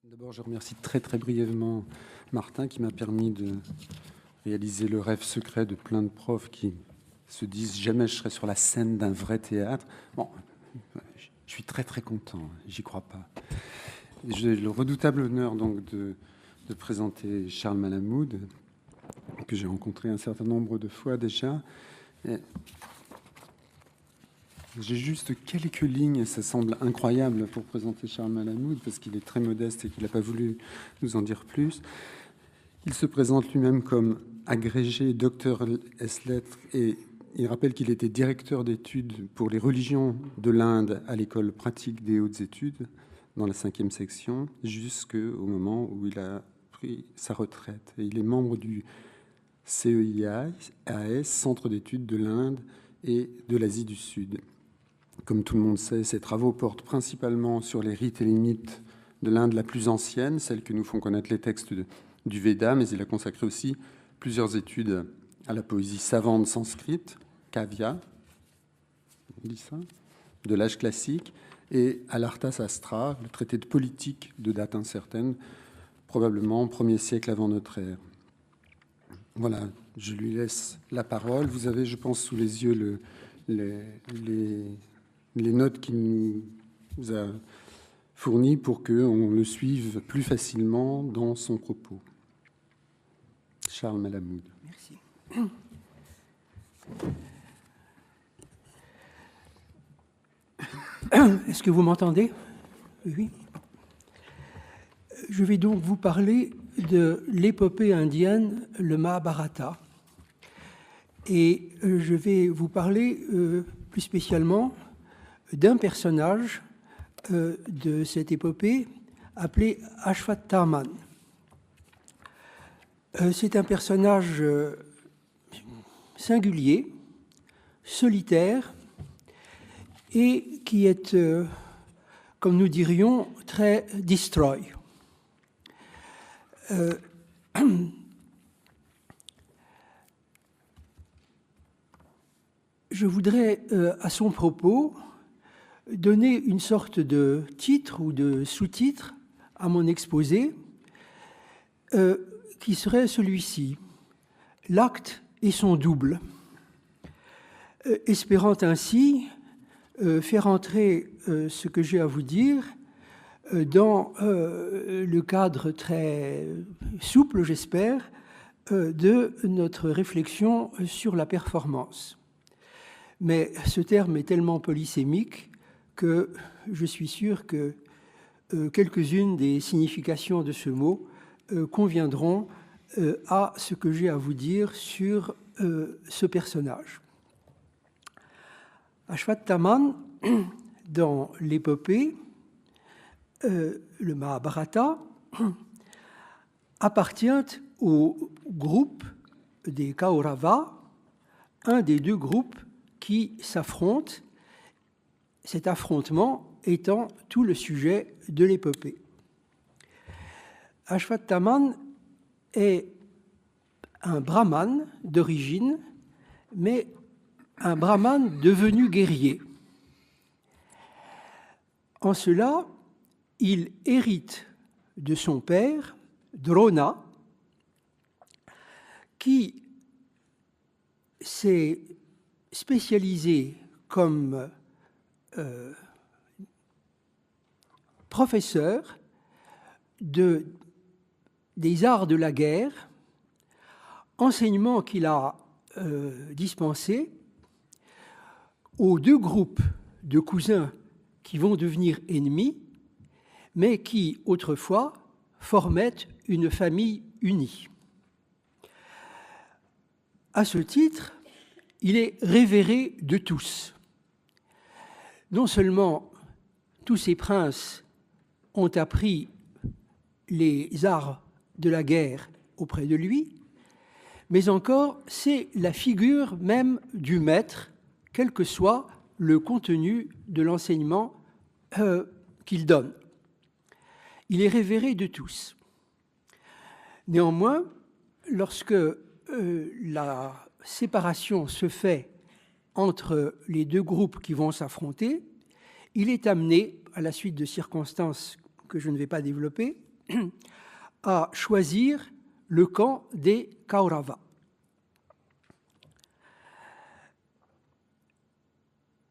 D'abord, je remercie très brièvement Martin qui m'a permis de réaliser le rêve secret de plein de profs qui se disent jamais je serai sur la scène d'un vrai théâtre. Bon, je suis très content, j'y crois pas. J'ai le redoutable honneur donc de présenter Charles Malamoud, que j'ai rencontré un certain nombre de fois déjà. J'ai juste quelques lignes, ça semble incroyable pour présenter Charles Malamoud, parce qu'il est très modeste et qu'il n'a pas voulu nous en dire plus. Il se présente lui-même comme agrégé docteur ès-lettres et il rappelle qu'il était directeur d'études pour les religions de l'Inde à l'école pratique des hautes études, dans la 5e section, jusqu'au moment où il a pris sa retraite. Et il est membre du CEIAS, Centre d'études de l'Inde et de l'Asie du Sud. Comme tout le monde sait, ses travaux portent principalement sur les rites et les mythes de l'Inde la plus ancienne, celle que nous font connaître les textes du Veda, mais il a consacré aussi plusieurs études à la poésie savante sanskrite, Kavya, on dit ça, de l'âge classique, et à l'Arthasastra, le traité de politique de date incertaine, probablement 1er siècle avant notre ère. Voilà, je lui laisse la parole. Vous avez, je pense, sous les yeux les notes qu'il nous a fournies pour qu'on le suive plus facilement dans son propos. Charles Malamoud. Merci. Est-ce que vous m'entendez? Oui. Je vais donc vous parler de l'épopée indienne, le Mahabharata. Et je vais vous parler plus spécialement d'un personnage de cette épopée appelé Ashwatthama. C'est un personnage singulier, solitaire, et qui est, comme nous dirions, très destroy. Je voudrais, à son propos, donner une sorte de titre ou de sous-titre à mon exposé, qui serait celui-ci: l'acte et son double, espérant ainsi faire entrer ce que j'ai à vous dire dans le cadre très souple, j'espère, de notre réflexion sur la performance. Mais ce terme est tellement polysémique que je suis sûr que quelques-unes des significations de ce mot conviendront à ce que j'ai à vous dire sur ce personnage. Ashwatthama, dans l'épopée, le Mahabharata, appartient au groupe des Kauravas, un des deux groupes qui s'affrontent, cet affrontement étant tout le sujet de l'épopée. Ashwatthama est un brahmane d'origine, mais un brahmane devenu guerrier. En cela, il hérite de son père, Drona, qui s'est spécialisé comme professeur des arts de la guerre, enseignement qu'il a dispensé aux deux groupes de cousins qui vont devenir ennemis, mais qui, autrefois, formaient une famille unie. À ce titre, il est révéré de tous. Non seulement tous ces princes ont appris les arts de la guerre auprès de lui, mais encore c'est la figure même du maître, quel que soit le contenu de l'enseignement qu'il donne. Il est révéré de tous. Néanmoins, lorsque la séparation se fait entre les deux groupes qui vont s'affronter, il est amené, à la suite de circonstances que je ne vais pas développer, à choisir le camp des Kaurava.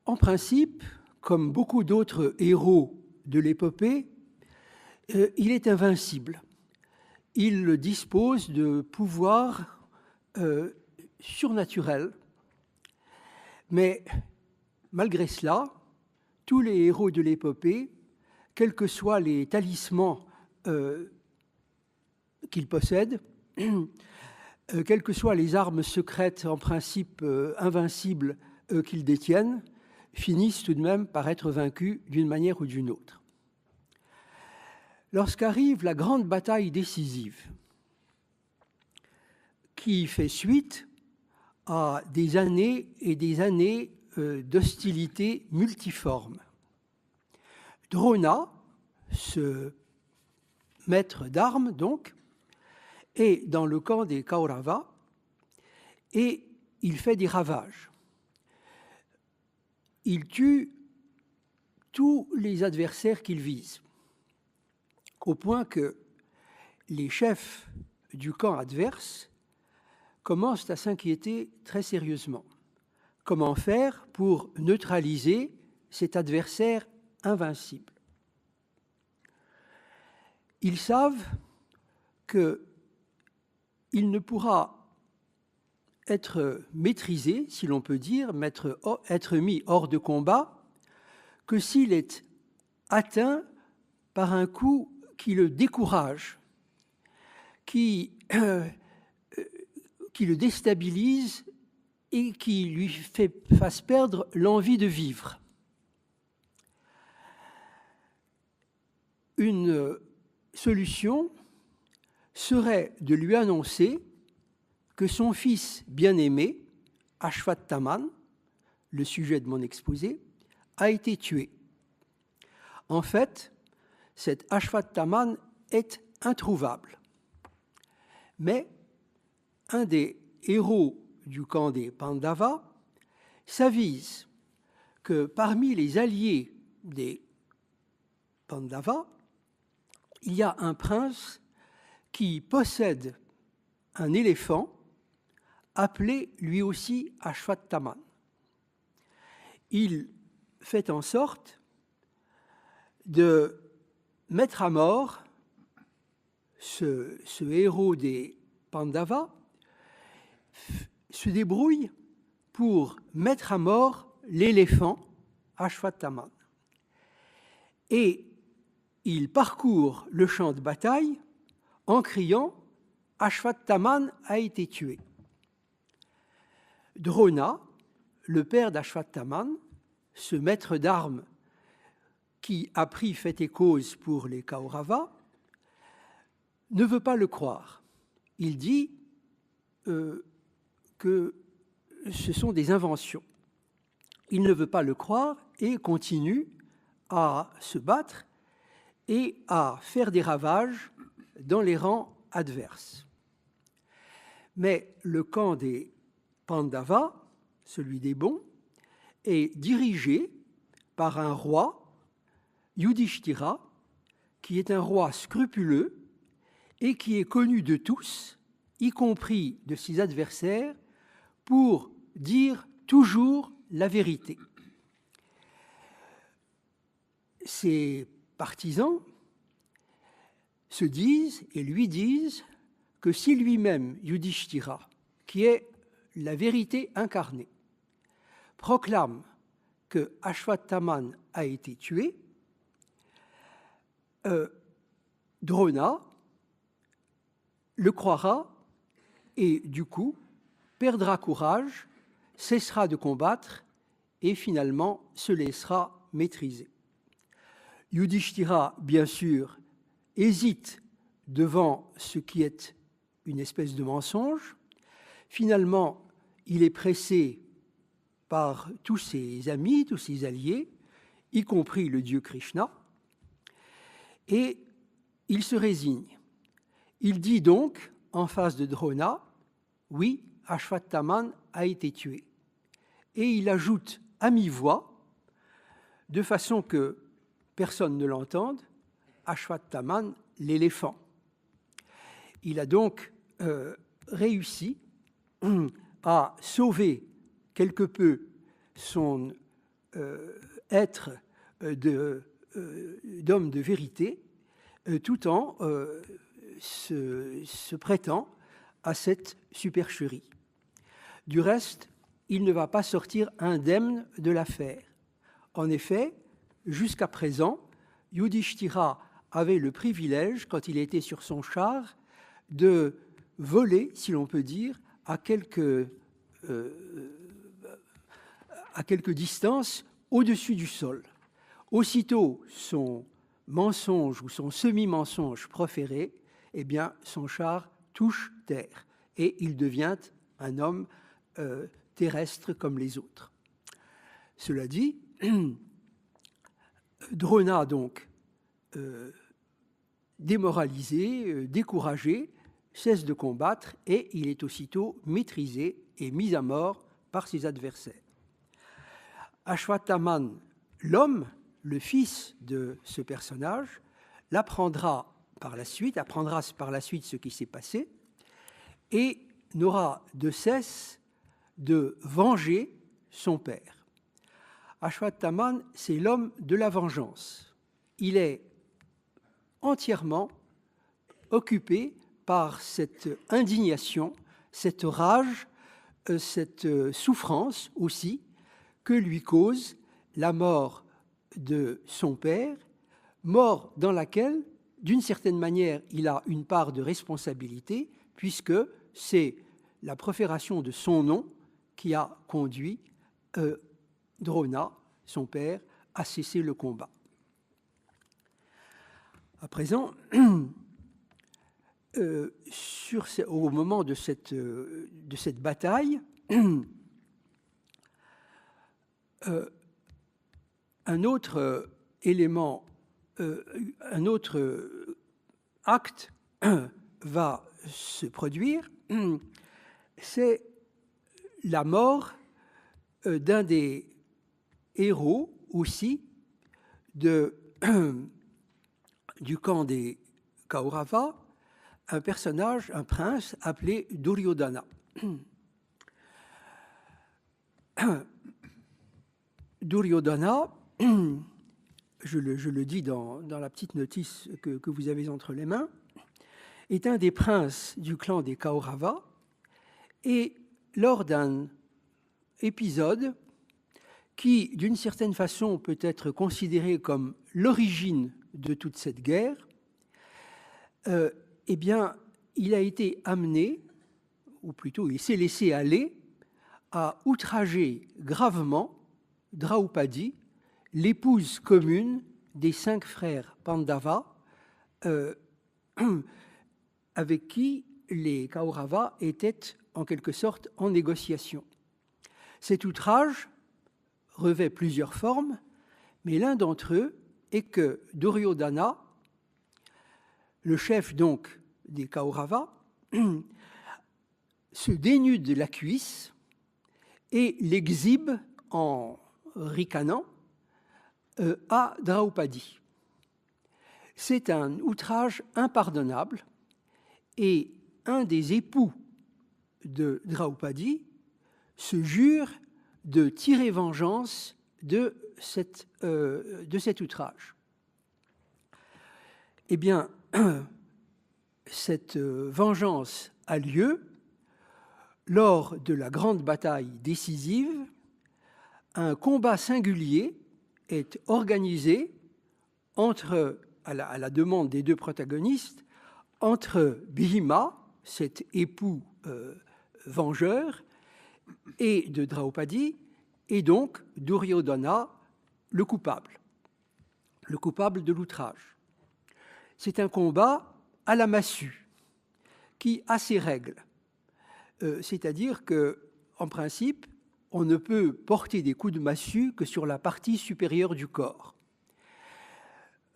En principe, comme beaucoup d'autres héros de l'épopée, il est invincible. Il dispose de pouvoirs surnaturels. Mais malgré cela, tous les héros de l'épopée, quels que soient les talismans qu'ils possèdent, quelles que soient les armes secrètes en principe invincibles qu'ils détiennent, finissent tout de même par être vaincus d'une manière ou d'une autre. Lorsqu'arrive la grande bataille décisive, qui fait suite à des années et des années d'hostilité multiformes, Drona, ce maître d'armes donc, est dans le camp des Kaurava et il fait des ravages. Il tue tous les adversaires qu'il vise, au point que les chefs du camp adverse commencent à s'inquiéter très sérieusement. Comment faire pour neutraliser cet adversaire invincible? Ils savent qu'il ne pourra être maîtrisé, si l'on peut dire, être mis hors de combat, que s'il est atteint par un coup qui le décourage, qui le déstabilise et qui lui fasse perdre l'envie de vivre. Une solution serait de lui annoncer que son fils bien-aimé, Ashwatthama, le sujet de mon exposé, a été tué. En fait, cet Ashwatthama est introuvable. Mais un des héros du camp des Pandavas s'avise que parmi les alliés des Pandavas, il y a un prince qui possède un éléphant appelé lui aussi Ashwatthama. Il fait en sorte de mettre à mort ce héros des Pandavas, se débrouille pour mettre à mort l'éléphant Ashwatthama. Et il parcourt le champ de bataille en criant « Ashwatthama a été tué ». Drona, le père d'Ashwatthama, ce maître d'armes qui a pris fait et cause pour les Kaurava, ne veut pas le croire. Il dit que ce sont des inventions. Il ne veut pas le croire et continue à se battre et à faire des ravages dans les rangs adverses. Mais le camp des Pandavas, celui des bons, est dirigé par un roi, Yudhishthira, qui est un roi scrupuleux et qui est connu de tous, y compris de ses adversaires, pour dire toujours la vérité. Ses partisans se disent et lui disent que si lui-même, Yudhishthira, qui est la vérité incarnée, proclame que Ashwatthama a été tué, Drona le croira et du coup perdra courage, cessera de combattre et finalement se laissera maîtriser. Yudhishthira, bien sûr, hésite devant ce qui est une espèce de mensonge. Finalement, il est pressé par tous ses amis, tous ses alliés, y compris le dieu Krishna, et il se résigne. Il dit donc, en face de Drona, « Oui, Ashwatthama a été tué ». Et il ajoute à mi-voix, de façon que personne ne l'entende, « Ashwatthama l'éléphant. Il a donc réussi à sauver quelque peu son être d'homme de vérité, tout en se prêtant à cette supercherie. Du reste, il ne va pas sortir indemne de l'affaire. En effet, jusqu'à présent, Yudhishthira avait le privilège, quand il était sur son char, de voler, si l'on peut dire, à quelque distance au-dessus du sol. Aussitôt son mensonge ou son semi-mensonge proféré, eh bien, son char touche terre et il devient un homme terrestre comme les autres. Cela dit, Drona, donc, démoralisé, découragé, cesse de combattre et il est aussitôt maîtrisé et mis à mort par ses adversaires. Ashwatthama, l'homme, le fils de ce personnage, apprendra par la suite ce qui s'est passé et n'aura de cesse de venger son père. Ashwatthama, c'est l'homme de la vengeance. Il est entièrement occupé par cette indignation, cette rage, cette souffrance aussi que lui cause la mort de son père, mort dans laquelle, d'une certaine manière, il a une part de responsabilité, puisque c'est la profération de son nom qui a conduit Drona, son père, à cesser le combat. À présent, au moment de cette bataille, un autre élément, un autre acte va se produire, c'est la mort d'un des héros aussi du camp des Kaurava, un personnage, un prince appelé Duryodhana. Duryodhana, je le dis dans la petite notice que vous avez entre les mains, est un des princes du clan des Kaurava et lors d'un épisode qui, d'une certaine façon, peut être considéré comme l'origine de toute cette guerre, eh bien, il a été amené, ou plutôt il s'est laissé aller, à outrager gravement Draupadi, l'épouse commune des 5 frères Pandava, avec qui les Kaurava étaient en quelque sorte en négociation. Cet outrage revêt plusieurs formes, mais l'un d'entre eux est que Duryodhana, le chef donc des Kaurava, se dénude de la cuisse et l'exhibe en ricanant à Draupadi. C'est un outrage impardonnable et un des époux de Draupadi se jure de tirer vengeance de cet outrage. Eh bien, cette vengeance a lieu lors de la grande bataille décisive. Un combat singulier est organisé à la demande des 2 protagonistes, entre Bhima, cet époux vengeur, et de Draupadi, et donc Duryodhana, le coupable de l'outrage. C'est un combat à la massue, qui a ses règles. C'est-à-dire qu'en principe, on ne peut porter des coups de massue que sur la partie supérieure du corps.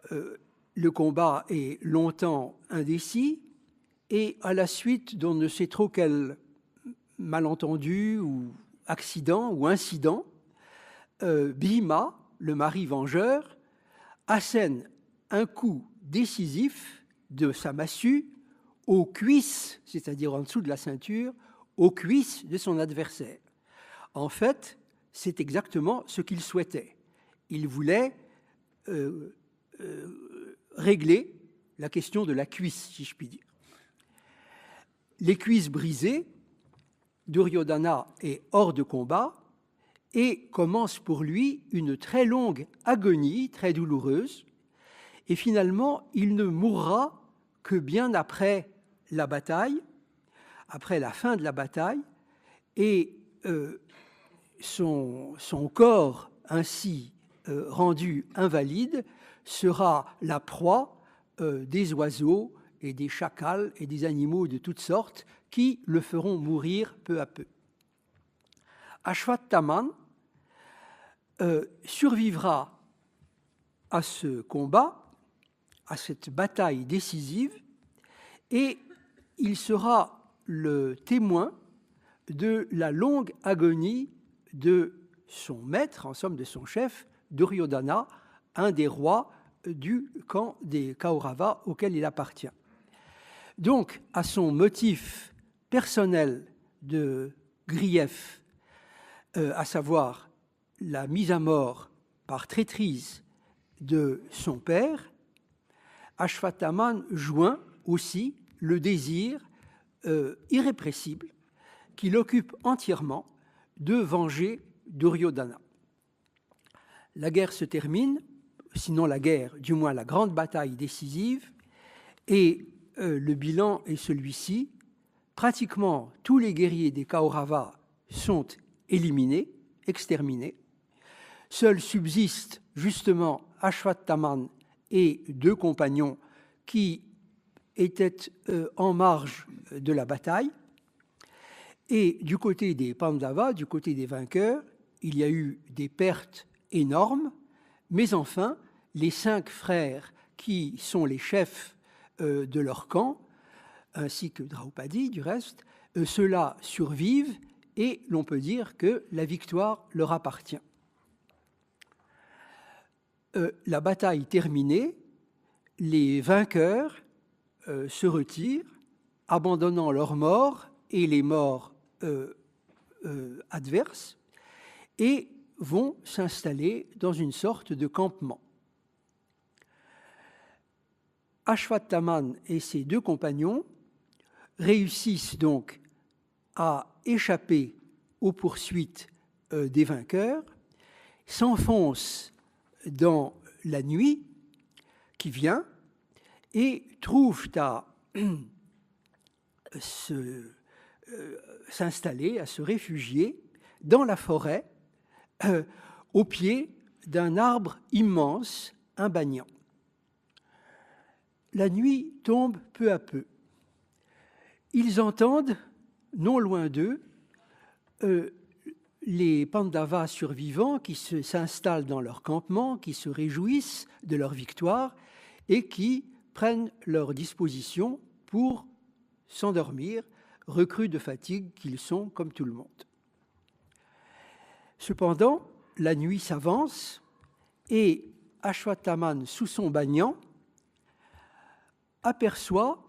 Le combat est longtemps indécis et à la suite d'on ne sait trop quel malentendu ou accident ou incident, Bhima, le mari vengeur, assène un coup décisif de sa massue aux cuisses, c'est-à-dire en dessous de la ceinture, aux cuisses de son adversaire. En fait, c'est exactement ce qu'il souhaitait. Il voulait régler la question de la cuisse, si je puis dire. Les cuisses brisées, Duryodhana est hors de combat et commence pour lui une très longue agonie, très douloureuse, et finalement, il ne mourra que bien après la bataille, après la fin de la bataille, et son corps ainsi rendu invalide sera la proie des oiseaux et des chacals et des animaux de toutes sortes qui le feront mourir peu à peu. Ashwatthama survivra à ce combat, à cette bataille décisive, et il sera le témoin de la longue agonie de son maître, en somme de son chef, Duryodhana, un des rois du camp des Kauravas auquel il appartient. Donc, à son motif personnel de grief, à savoir la mise à mort par traîtrise de son père, Ashwatthama joint aussi le désir irrépressible qui l'occupe entièrement de venger Duryodhana. La guerre se termine, sinon la guerre, du moins la grande bataille décisive, et le bilan est celui-ci. Pratiquement tous les guerriers des Kauravas sont éliminés, exterminés. Seuls subsistent justement Ashwatthama et 2 compagnons qui étaient en marge de la bataille. Et du côté des Pandavas, du côté des vainqueurs, il y a eu des pertes énormes, mais enfin, les 5 frères qui sont les chefs de leur camp, ainsi que Draupadi du reste, ceux-là survivent et l'on peut dire que la victoire leur appartient. La bataille terminée, les vainqueurs se retirent, abandonnant leurs morts et les morts adverses, et vont s'installer dans une sorte de campement. Ashwatthama et ses 2 compagnons réussissent donc à échapper aux poursuites des vainqueurs, s'enfoncent dans la nuit qui vient et trouvent à s'installer, à se réfugier dans la forêt au pied d'un arbre immense, un banyan. La nuit tombe peu à peu. Ils entendent, non loin d'eux, les Pandavas survivants qui s'installent dans leur campement, qui se réjouissent de leur victoire et qui prennent leur disposition pour s'endormir, recrues de fatigue qu'ils sont comme tout le monde. Cependant, la nuit s'avance et Ashwatthama, sous son banyan, aperçoit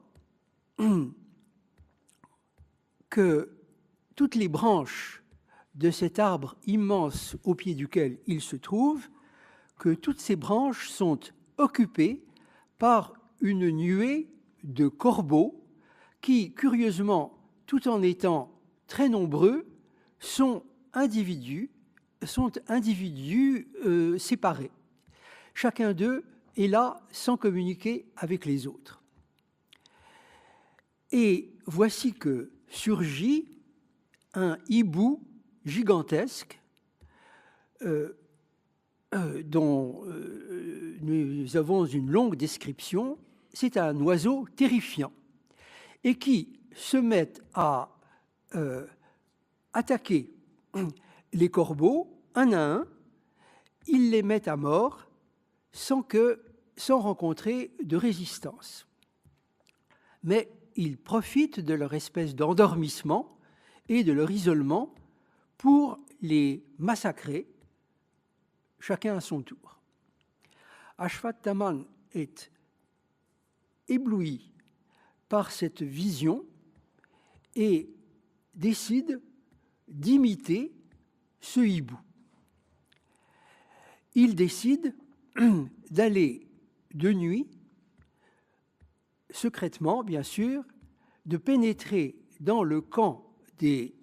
que toutes les branches de cet arbre immense au pied duquel il se trouve, que toutes ces branches sont occupées par une nuée de corbeaux qui, curieusement, tout en étant très nombreux, sont individus séparés. Chacun d'eux est là sans communiquer avec les autres. Et voici que surgit un hibou gigantesque dont nous avons une longue description. C'est un oiseau terrifiant et qui se met à attaquer les corbeaux un à un. Il les met à mort sans rencontrer de résistance. Mais il profite de leur espèce d'endormissement et de leur isolement pour les massacrer, chacun à son tour. Ashwatthama est ébloui par cette vision et décide d'imiter ce hibou. Il décide d'aller de nuit, secrètement bien sûr, de pénétrer dans le camp des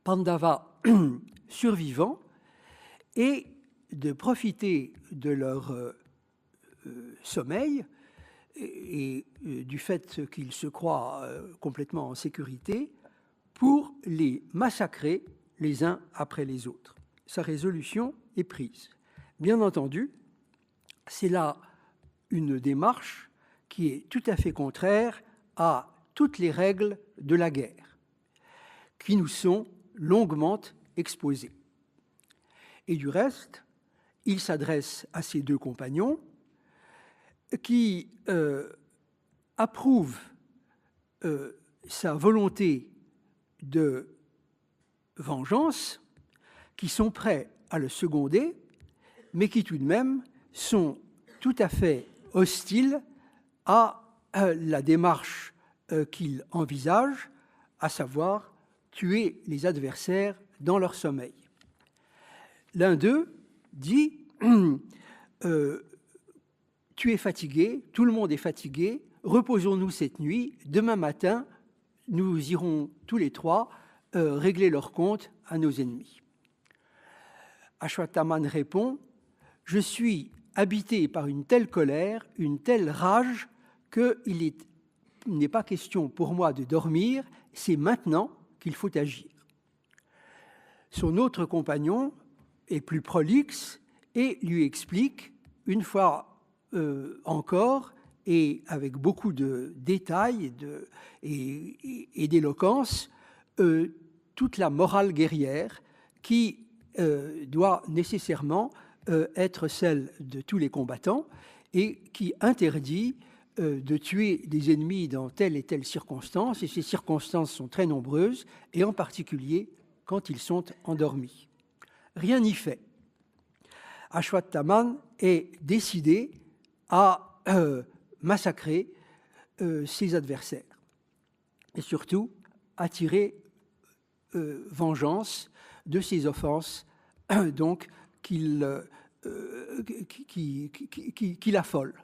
Pandavas survivants et de profiter de leur sommeil et du fait qu'ils se croient complètement en sécurité pour les massacrer les uns après les autres. Sa résolution est prise. Bien entendu, c'est là une démarche qui est tout à fait contraire à toutes les règles de la guerre, qui nous sont longuement exposées. Et du reste, il s'adresse à ses deux compagnons qui approuvent sa volonté de vengeance, qui sont prêts à le seconder, mais qui tout de même sont tout à fait hostiles à la démarche qu'il envisage, à savoir tuer les adversaires dans leur sommeil. L'un d'eux dit tu es fatigué, tout le monde est fatigué, reposons-nous cette nuit, demain matin, nous irons tous les trois régler leur compte à nos ennemis. Ashwatthama répond je suis habité par une telle colère, une telle rage, qu'il n'est pas question pour moi de dormir, c'est maintenant qu'il faut agir. Son autre compagnon est plus prolixe et lui explique, une fois encore, et avec beaucoup de détails et d'éloquence, toute la morale guerrière qui doit nécessairement être celle de tous les combattants et qui interdit de tuer des ennemis dans telle et telle circonstance, et ces circonstances sont très nombreuses, et en particulier quand ils sont endormis. Rien n'y fait. Ashwatthama est décidé à massacrer ses adversaires et surtout à tirer vengeance de ces offenses donc qui l'affolent.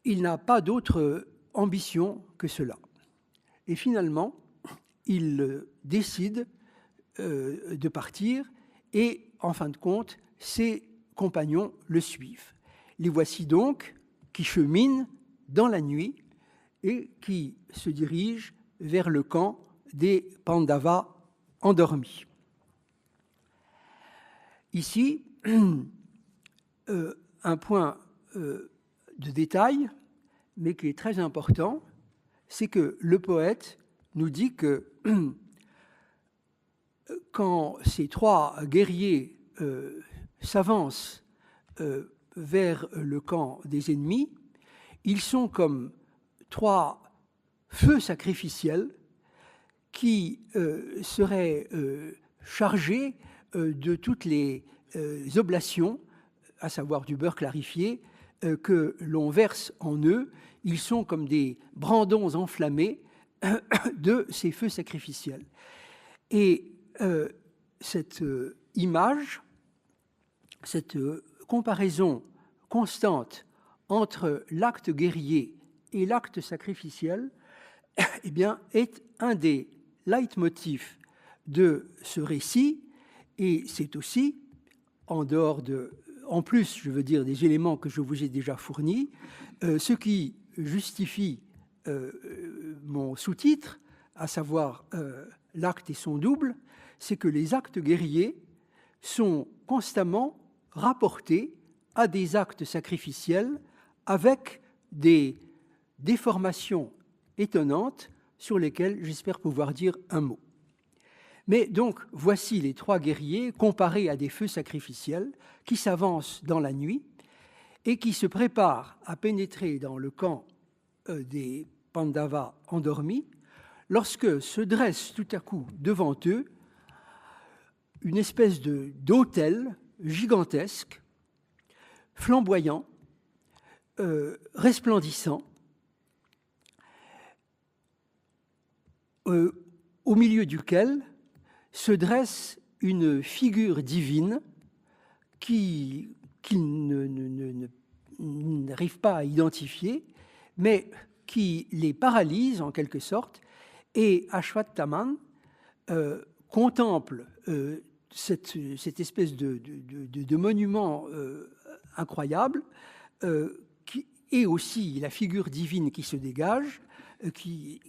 Il n'a pas d'autre ambition que cela. Et finalement, il décide de partir et, en fin de compte, ses compagnons le suivent. Les voici donc qui cheminent dans la nuit et qui se dirigent vers le camp des Pandavas endormis. Ici, un point de détail, mais qui est très important, c'est que le poète nous dit que quand ces trois guerriers s'avancent vers le camp des ennemis, ils sont comme trois feux sacrificiels qui seraient chargés de toutes les oblations, à savoir du beurre clarifié, que l'on verse en eux. Ils sont comme des brandons enflammés de ces feux sacrificiels. Et cette image, cette comparaison constante entre l'acte guerrier et l'acte sacrificiel, eh bien, est un des leitmotifs de ce récit, et c'est aussi, en plus, je veux dire, des éléments que je vous ai déjà fournis, ce qui justifie mon sous-titre, à savoir l'acte et son double, c'est que les actes guerriers sont constamment rapportés à des actes sacrificiels avec des déformations étonnantes sur lesquelles j'espère pouvoir dire un mot. Mais donc, voici les trois guerriers comparés à des feux sacrificiels qui s'avancent dans la nuit et qui se préparent à pénétrer dans le camp des Pandavas endormis lorsque se dresse tout à coup devant eux une espèce d'autel gigantesque, flamboyant, resplendissant, au milieu duquel se dresse une figure divine qu'il n'arrive pas à identifier, mais qui les paralyse en quelque sorte, et Ashwatthama contemple cette espèce de monument incroyable, et aussi la figure divine qui se dégage, qui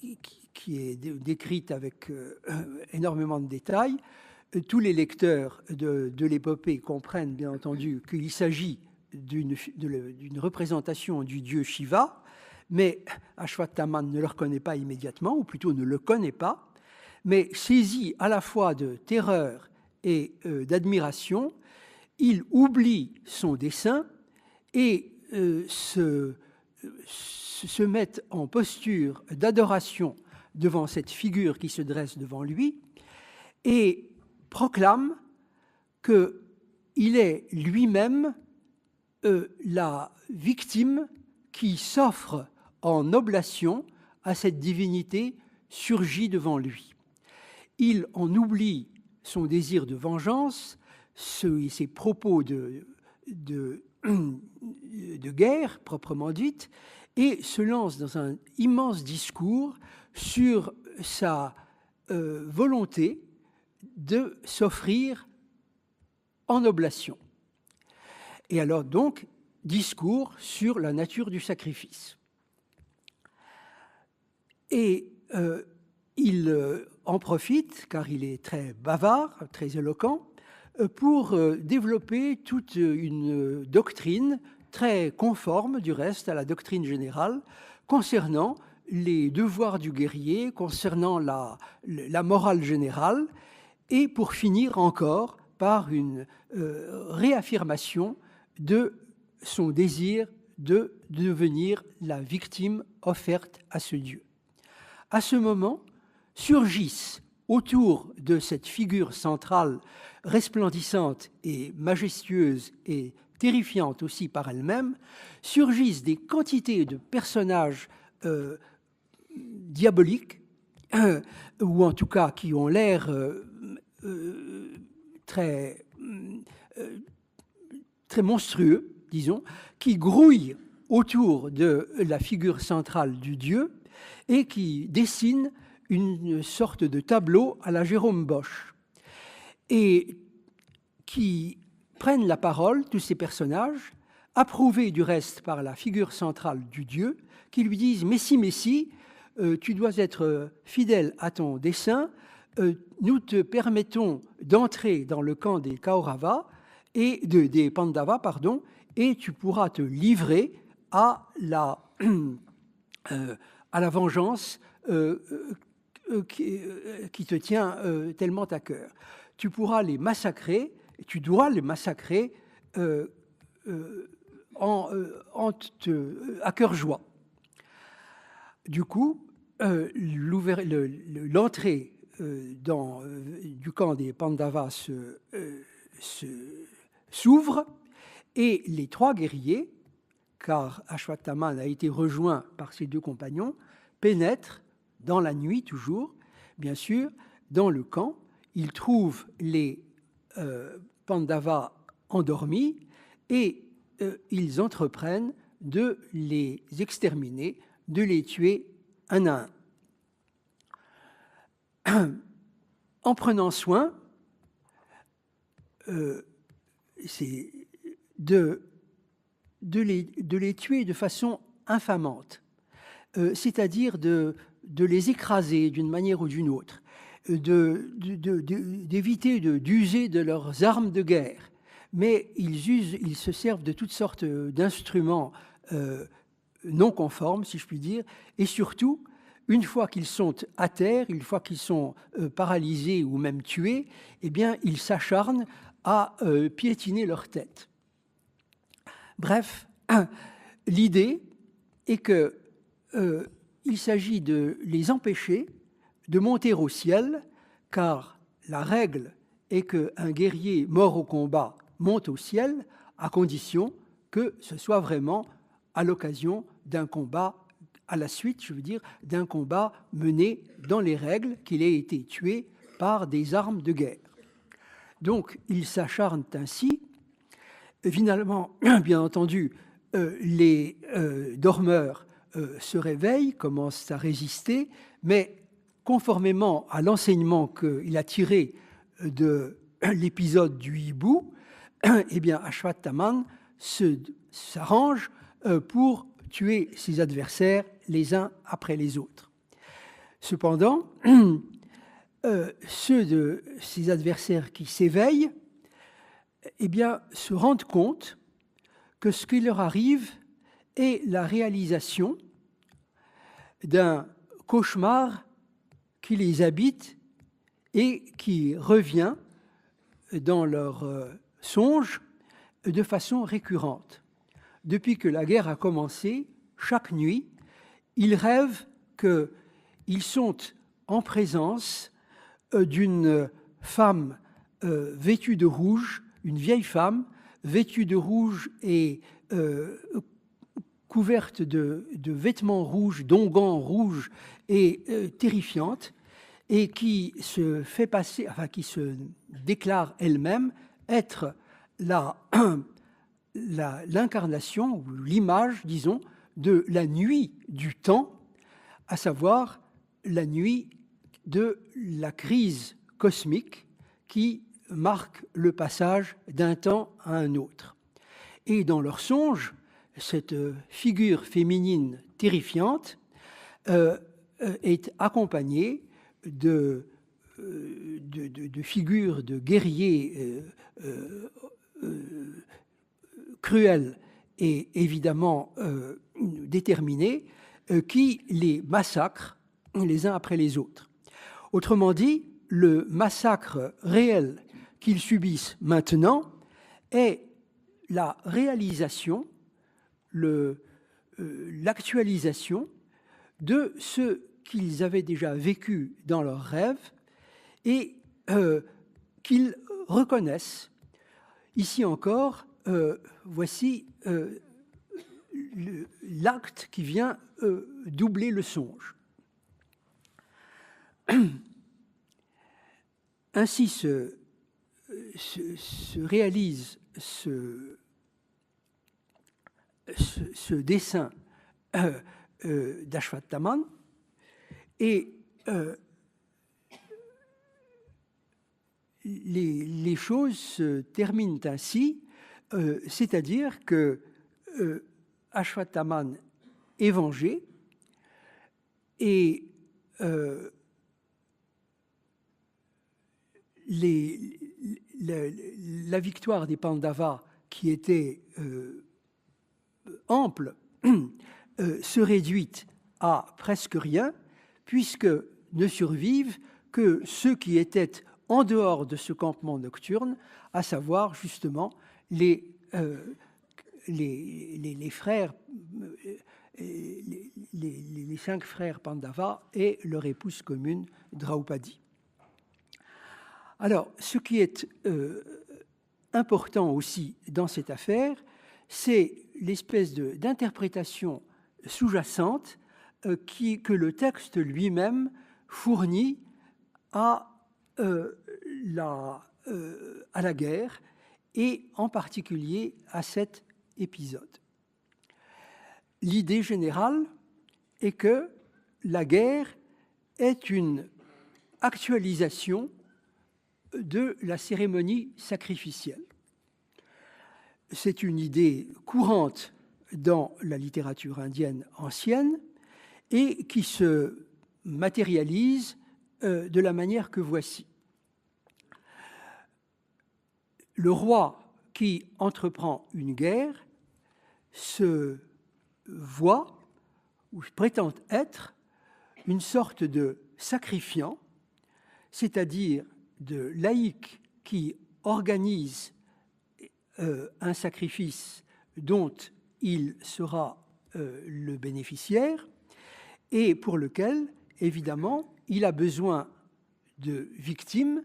est décrite avec énormément de détails. Tous les lecteurs de l'épopée comprennent bien entendu qu'il s'agit d'une représentation du dieu Shiva, mais Ashwatthama ne le reconnaît pas immédiatement, ou plutôt ne le connaît pas, mais saisi à la fois de terreur et d'admiration, il oublie son dessein et se met en posture d'adoration devant cette figure qui se dresse devant lui et proclame qu'il est lui-même la victime qui s'offre en oblation à cette divinité surgie devant lui. Il en oublie son désir de vengeance, ses propos de guerre proprement dite, et se lance dans un immense discours sur sa volonté de s'offrir en oblation. Et alors donc, discours sur la nature du sacrifice. Et il en profite, car il est très bavard, très éloquent, pour développer toute une doctrine très conforme, du reste, à la doctrine générale, concernant les devoirs du guerrier, concernant la morale générale, et pour finir encore par une réaffirmation de son désir de devenir la victime offerte à ce Dieu. À ce moment, surgissent autour de cette figure centrale resplendissante et majestueuse et terrifiante aussi par elle-même, surgissent des quantités de personnages diaboliques, ou en tout cas qui ont l'air très monstrueux, disons, qui grouillent autour de la figure centrale du Dieu et qui dessinent une sorte de tableau à la Jérôme Bosch, et qui prennent la parole, tous ces personnages, approuvés du reste par la figure centrale du Dieu, qui lui disent « Messie, tu dois être fidèle à ton dessein, nous te permettons d'entrer dans le camp des Kaurava, et des Pandavas, pardon, et tu pourras te livrer à la vengeance qui te tient tellement à cœur. Tu pourras les massacrer, tu dois les massacrer à cœur joie. » Du coup, l'entrée du camp des Pandavas s'ouvre, et les trois guerriers, car Ashwatthama a été rejoint par ses deux compagnons, pénètrent dans la nuit toujours, bien sûr, dans le camp. Ils trouvent les Pandavas endormis et ils entreprennent de les exterminer, de les tuer un à un. En prenant soin de les tuer de façon infamante, c'est-à-dire de les écraser d'une manière ou d'une autre, d'éviter d'user de leurs armes de guerre, mais ils se servent de toutes sortes d'instruments non conformes, si je puis dire, et surtout, une fois qu'ils sont à terre, une fois qu'ils sont paralysés ou même tués, eh bien, ils s'acharnent à piétiner leur tête. Bref, l'idée est qu'il s'agit de les empêcher de monter au ciel, car la règle est qu'un guerrier mort au combat monte au ciel, à condition que ce soit vraiment à l'occasion d'un combat, à la suite, je veux dire, d'un combat mené dans les règles, qu'il ait été tué par des armes de guerre. Donc, ils s'acharnent ainsi. Finalement, bien entendu, les dormeurs se réveillent, commencent à résister, mais conformément à l'enseignement qu'il a tiré de l'épisode du hibou, eh bien, Ashwatthama s'arrange pour tuer ses adversaires les uns après les autres. Cependant, ceux de ses adversaires qui s'éveillent, eh bien, se rendent compte que ce qui leur arrive est la réalisation d'un cauchemar qui les habite et qui revient dans leurs songes de façon récurrente. Depuis que la guerre a commencé, chaque nuit, ils rêvent qu'ils sont en présence d'une femme vêtue de rouge, une vieille femme vêtue de rouge et couverte de vêtements rouges, d'onguents rouges et terrifiante, et qui se fait passer, enfin qui se déclare elle-même être l'incarnation ou l'image, disons, de la nuit du temps, à savoir la nuit de la crise cosmique qui marque le passage d'un temps à un autre. Et dans leurs songes, cette figure féminine terrifiante est accompagnée de figures de guerriers cruels et évidemment déterminés qui les massacrent les uns après les autres. Autrement dit, le massacre réel qu'ils subissent maintenant est la réalisation, l'actualisation de ce qu'ils avaient déjà vécu dans leurs rêves et qu'ils reconnaissent. Ici encore, voici l'acte qui vient doubler le songe. Ainsi se réalise ce dessin d'Ashwatthama et les choses se terminent ainsi, c'est-à-dire que Ashwatthama est vengé et la victoire des Pandavas, qui était ample, se réduit à presque rien, puisque ne survivent que ceux qui étaient en dehors de ce campement nocturne, à savoir justement les frères, les 5 frères Pandavas et leur épouse commune Draupadi. Alors, ce qui est important aussi dans cette affaire, c'est l'espèce d'interprétation sous-jacente que le texte lui-même fournit à la guerre et en particulier à cet épisode. L'idée générale est que la guerre est une actualisation de la cérémonie sacrificielle. C'est une idée courante dans la littérature indienne ancienne et qui se matérialise de la manière que voici. Le roi qui entreprend une guerre se voit ou prétend être une sorte de sacrifiant, c'est-à-dire de laïc qui organise un sacrifice dont il sera le bénéficiaire et pour lequel, évidemment, il a besoin de victimes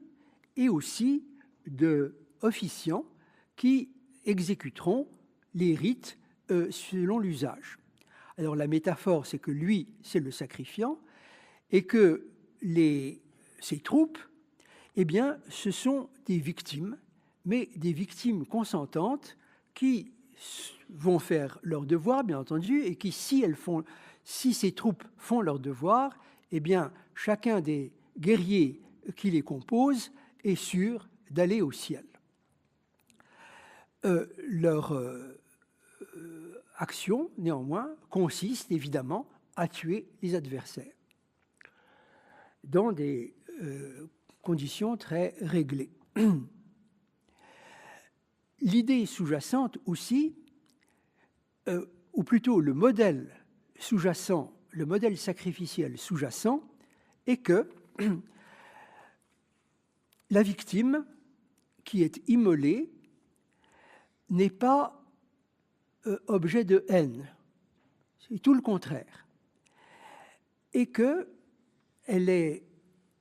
et aussi d'officiants qui exécuteront les rites selon l'usage. Alors la métaphore, c'est que lui, c'est le sacrifiant, et que ses troupes, eh bien, ce sont des victimes, mais des victimes consentantes qui vont faire leur devoir, bien entendu, et qui, si ces troupes font leur devoir, eh bien, chacun des guerriers qui les composent est sûr d'aller au ciel. Leur action, néanmoins, consiste évidemment à tuer les adversaires dans des conditions très réglées. L'idée sous-jacente aussi, ou plutôt le modèle sous-jacent, le modèle sacrificiel sous-jacent, est que la victime qui est immolée n'est pas objet de haine, c'est tout le contraire, et qu'elle est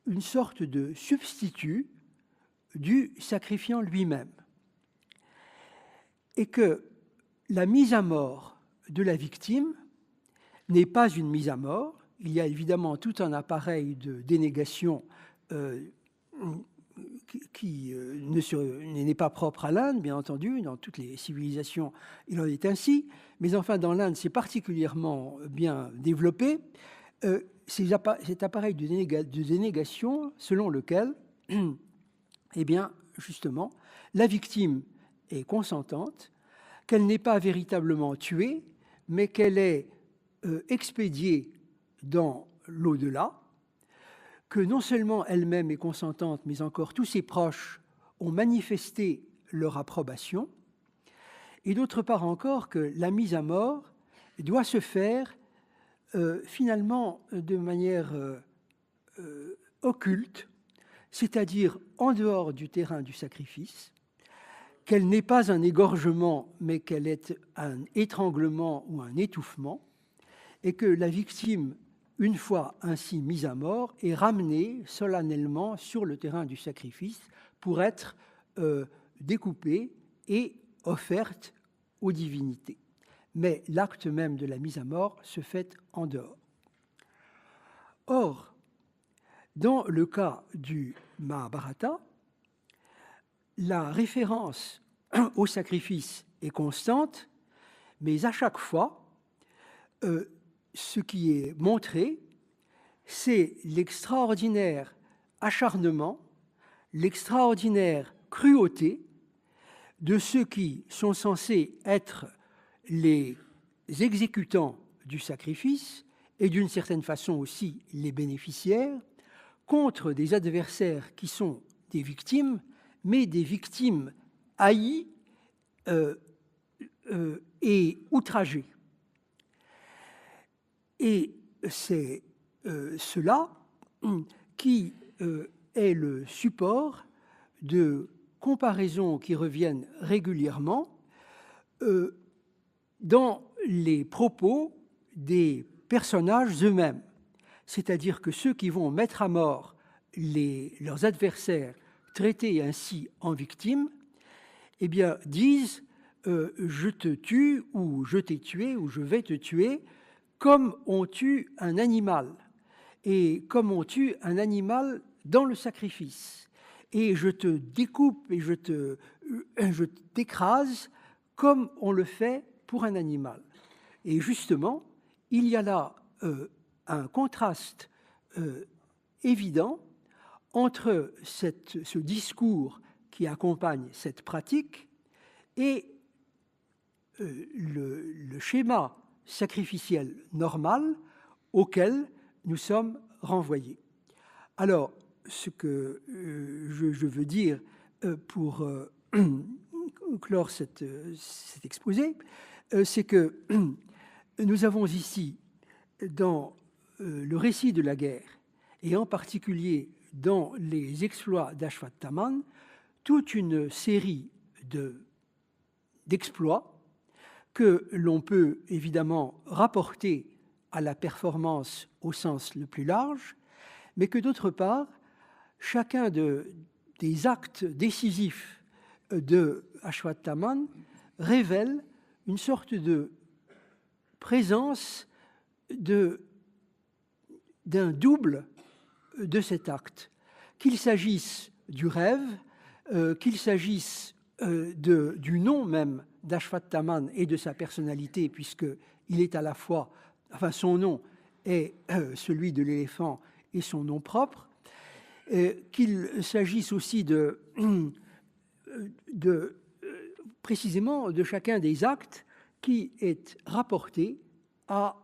une sorte de substitut du sacrifiant lui-même, et que la mise à mort de la victime n'est pas une mise à mort. Il y a évidemment tout un appareil de dénégation qui n'est pas propre à l'Inde, bien entendu. Dans toutes les civilisations, il en est ainsi. Mais enfin, dans l'Inde, c'est particulièrement bien développé. Cet appareil de dénégation selon lequel, eh bien, justement, la victime est consentante, qu'elle n'est pas véritablement tuée, mais qu'elle est expédiée dans l'au-delà, que non seulement elle-même est consentante, mais encore tous ses proches ont manifesté leur approbation, et d'autre part encore que la mise à mort doit se faire finalement de manière occulte, c'est-à-dire en dehors du terrain du sacrifice, qu'elle n'est pas un égorgement, mais qu'elle est un étranglement ou un étouffement, et que la victime, une fois ainsi mise à mort, est ramenée solennellement sur le terrain du sacrifice pour être découpée et offerte aux divinités. Mais l'acte même de la mise à mort se fait en dehors. Or, dans le cas du Mahabharata, la référence au sacrifice est constante, mais à chaque fois, ce qui est montré, c'est l'extraordinaire acharnement, l'extraordinaire cruauté de ceux qui sont censés être les exécutants du sacrifice et d'une certaine façon aussi les bénéficiaires, contre des adversaires qui sont des victimes, mais des victimes haïes et outragées. Et c'est cela qui est le support de comparaisons qui reviennent régulièrement dans les propos des personnages eux-mêmes. C'est-à-dire que ceux qui vont mettre à mort leurs adversaires traités ainsi en victimes, eh bien, disent je te tue, ou je t'ai tué, ou je vais te tuer, comme on tue un animal, et comme on tue un animal dans le sacrifice. Et je te découpe et je t'écrase comme on le fait pour un animal. Et justement, il y a là un contraste évident entre ce discours qui accompagne cette pratique et le schéma sacrificiel normal auquel nous sommes renvoyés. Alors, ce que je veux dire pour clore cet exposé, c'est que nous avons ici, dans le récit de la guerre, et en particulier dans les exploits d'Ashwatthama, toute une série d'exploits que l'on peut évidemment rapporter à la performance au sens le plus large, mais que d'autre part, chacun des actes décisifs de Ashwatthama révèle une sorte de présence d'un double de cet acte, qu'il s'agisse du rêve, qu'il s'agisse du nom même d'Ashwatthama et de sa personnalité, puisqu'il est à la fois, enfin son nom est celui de l'éléphant et son nom propre, qu'il s'agisse aussi précisément de chacun des actes qui est rapporté à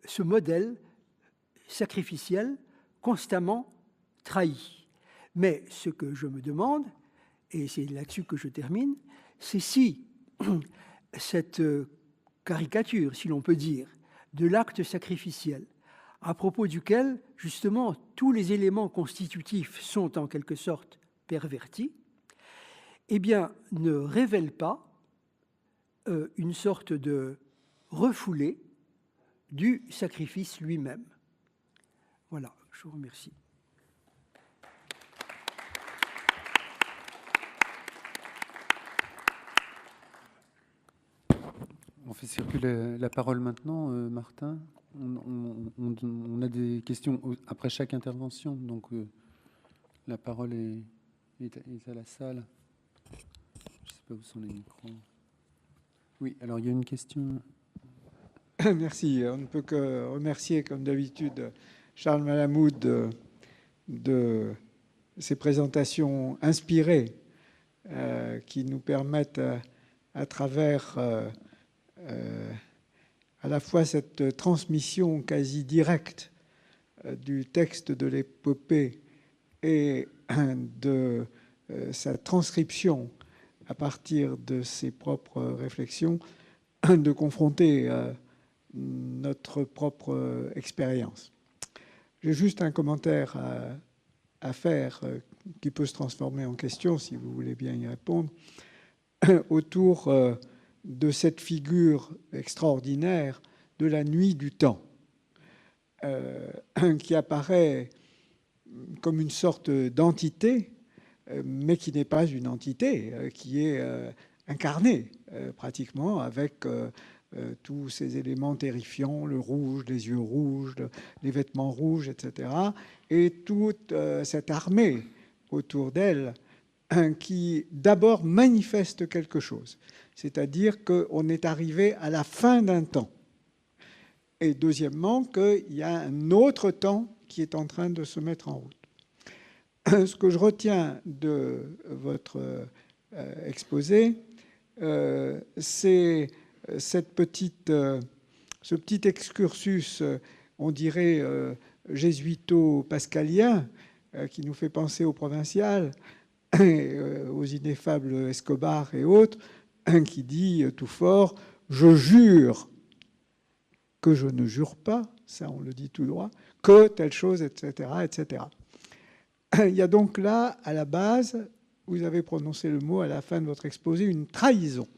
ce modèle sacrificiel constamment trahi. Mais ce que je me demande, et c'est là-dessus que je termine, c'est si cette caricature, si l'on peut dire, de l'acte sacrificiel, à propos duquel, justement, tous les éléments constitutifs sont en quelque sorte pervertis, eh bien, ne révèle pas une sorte de refoulé du sacrifice lui-même. Voilà, je vous remercie. On fait circuler la parole maintenant, Martin. On a des questions après chaque intervention, donc la parole est à la salle. Je ne sais pas où sont les micros. Oui, alors il y a une question. Merci. On ne peut que remercier, comme d'habitude, Charles Malamud de ses présentations inspirées qui nous permettent, à travers à la fois cette transmission quasi directe du texte de l'épopée et de sa transcription à partir de ses propres réflexions, de confronter notre propre expérience. J'ai juste un commentaire à faire qui peut se transformer en question, si vous voulez bien y répondre, autour de cette figure extraordinaire de la nuit du temps, qui apparaît comme une sorte d'entité, mais qui n'est pas une entité, qui est incarnée pratiquement avec tous ces éléments terrifiants, le rouge, les yeux rouges, les vêtements rouges, etc. Et toute cette armée autour d'elle qui d'abord manifeste quelque chose, c'est-à-dire qu'on est arrivé à la fin d'un temps. Et deuxièmement, qu'il y a un autre temps qui est en train de se mettre en route. Ce que je retiens de votre exposé, c'est ce petit excursus, on dirait jésuito-pascalien, qui nous fait penser aux provinciales, aux ineffables Escobar et autres, qui dit tout fort « Je jure que je ne jure pas », ça on le dit tout droit, que telle chose, etc., etc. Il y a donc là, à la base, vous avez prononcé le mot à la fin de votre exposé, une trahison.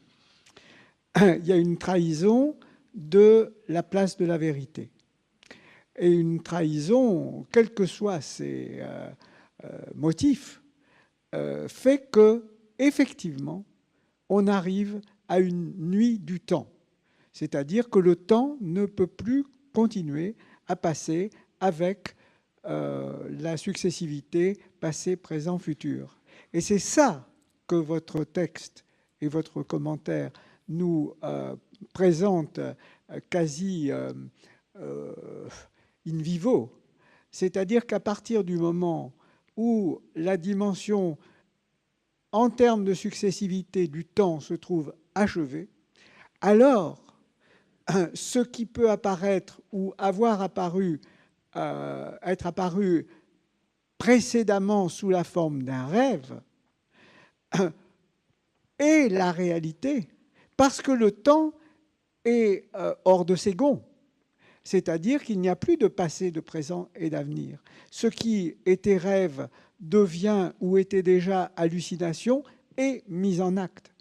Il y a une trahison de la place de la vérité. Et une trahison, quels que soient ses motifs, fait que, effectivement, on arrive à une nuit du temps. C'est-à-dire que le temps ne peut plus continuer à passer avec la successivité passé, présent, futur. Et c'est ça que votre texte et votre commentaire nous présentent quasi in vivo. C'est-à-dire qu'à partir du moment où la dimension en termes de successivité du temps se trouve achevée, alors ce qui peut apparaître ou avoir apparu, être apparu précédemment sous la forme d'un rêve, est la réalité, parce que le temps est hors de ses gonds. C'est-à-dire qu'il n'y a plus de passé, de présent et d'avenir. Ce qui était rêve devient ou était déjà hallucination et mise en acte.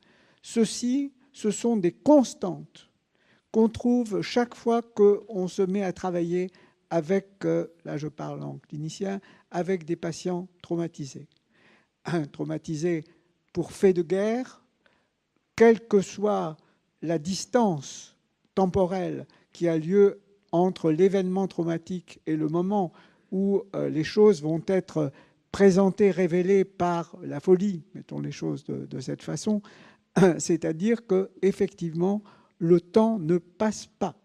Ceci, ce sont des constantes qu'on trouve chaque fois qu'on se met à travailler avec, là je parle en clinicien, avec des patients traumatisés. Traumatisés pour faits de guerre, quelle que soit la distance temporelle qui a lieu entre l'événement traumatique et le moment où les choses vont être présentées, révélées par la folie, mettons les choses de cette façon, c'est-à-dire qu'effectivement, le temps ne passe pas.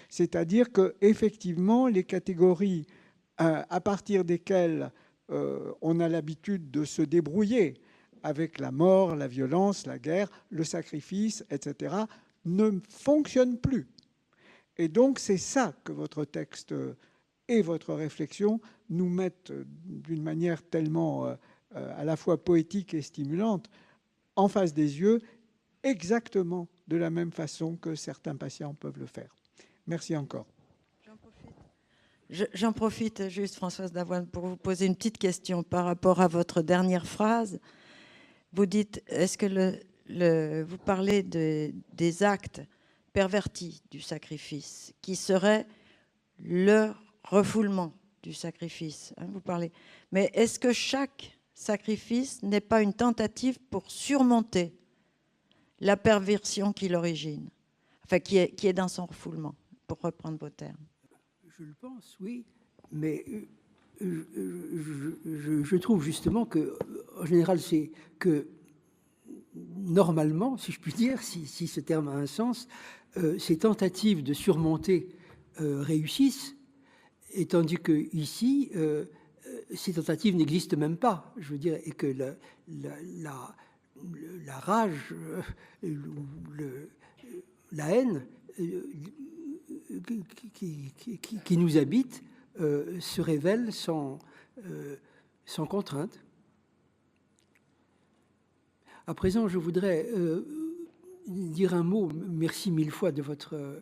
C'est-à-dire qu'effectivement, les catégories à partir desquelles on a l'habitude de se débrouiller avec la mort, la violence, la guerre, le sacrifice, etc., ne fonctionnent plus. Et donc, c'est ça que votre texte et votre réflexion nous mettent d'une manière tellement à la fois poétique et stimulante en face des yeux, exactement de la même façon que certains patients peuvent le faire. Merci encore. J'en profite juste, Françoise Davoine, pour vous poser une petite question par rapport à votre dernière phrase. Vous dites, est-ce que vous parlez des actes pervertis du sacrifice, qui serait le refoulement du sacrifice, hein, vous parlez. Mais est-ce que chaque sacrifice n'est pas une tentative pour surmonter la perversion qui l'origine, enfin qui est dans son refoulement, pour reprendre vos termes? Je le pense, oui, mais je trouve justement que, en général, c'est que normalement, si je puis dire, si ce terme a un sens, ces tentatives de surmonter réussissent, et tandis que ici, ces tentatives n'existent même pas. Je veux dire, et que la rage, la haine qui nous habite se révèle sans contrainte. À présent, je voudrais dire un mot, merci mille fois de votre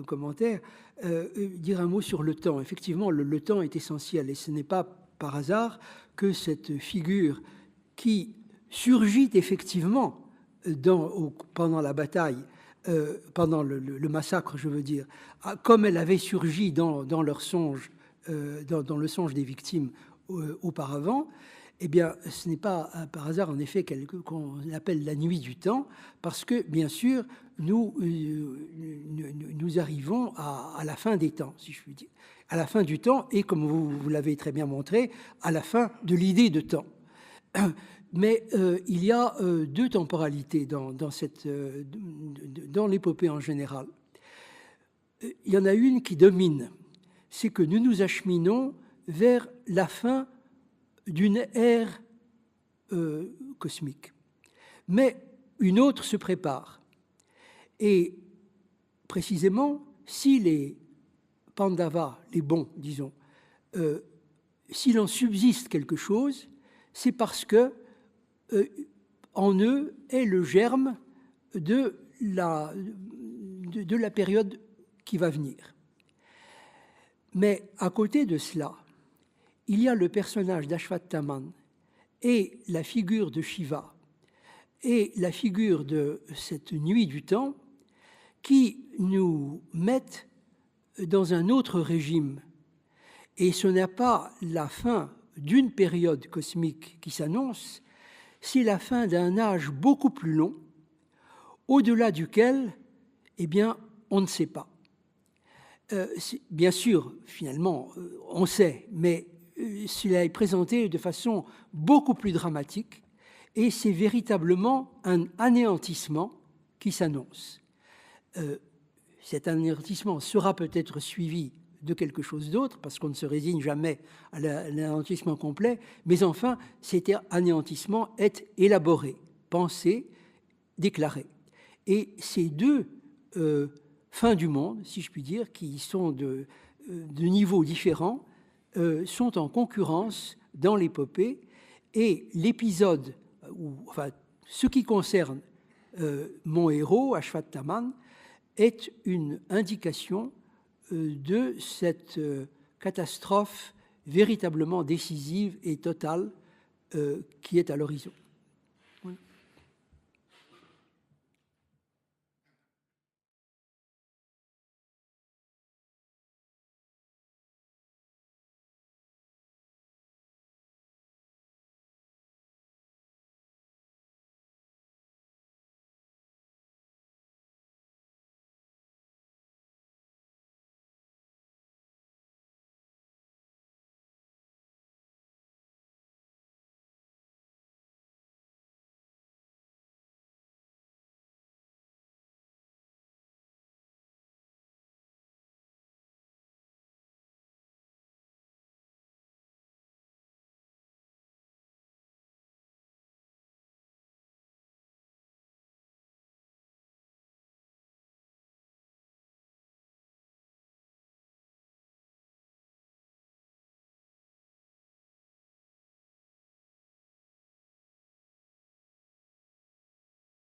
commentaire, dire un mot sur le temps. Effectivement, le temps est essentiel et ce n'est pas par hasard que cette figure qui surgit effectivement pendant la bataille, pendant le massacre, je veux dire, comme elle avait surgi dans leur songe, dans le songe des victimes auparavant, eh bien, ce n'est pas par hasard, en effet, qu'on appelle la nuit du temps, parce que, bien sûr, nous arrivons à la fin des temps, si je puis dire, à la fin du temps, et comme vous l'avez très bien montré, à la fin de l'idée de temps. Mais il y a deux temporalités dans l'épopée en général. Il y en a une qui domine, c'est que nous nous acheminons vers la fin d'une ère cosmique. Mais une autre se prépare. Et précisément, si les Pandavas, les bons, disons, s'il en subsiste quelque chose, c'est parce que en eux est le germe de la période qui va venir. Mais à côté de cela, il y a le personnage d'Ashwatthama et la figure de Shiva et la figure de cette nuit du temps qui nous mettent dans un autre régime. Et ce n'est pas la fin d'une période cosmique qui s'annonce, c'est la fin d'un âge beaucoup plus long, au-delà duquel, eh bien, on ne sait pas. Bien sûr, finalement, on sait, mais cela est présenté de façon beaucoup plus dramatique et c'est véritablement un anéantissement qui s'annonce. Cet anéantissement sera peut-être suivi de quelque chose d'autre, parce qu'on ne se résigne jamais à l'anéantissement complet, mais enfin, cet anéantissement est élaboré, pensé, déclaré. Et ces deux fins du monde, si je puis dire, qui sont de niveaux différents, sont en concurrence dans l'épopée, et l'épisode, enfin, ce qui concerne mon héros, Ashwatthama, est une indication de cette catastrophe véritablement décisive et totale qui est à l'horizon.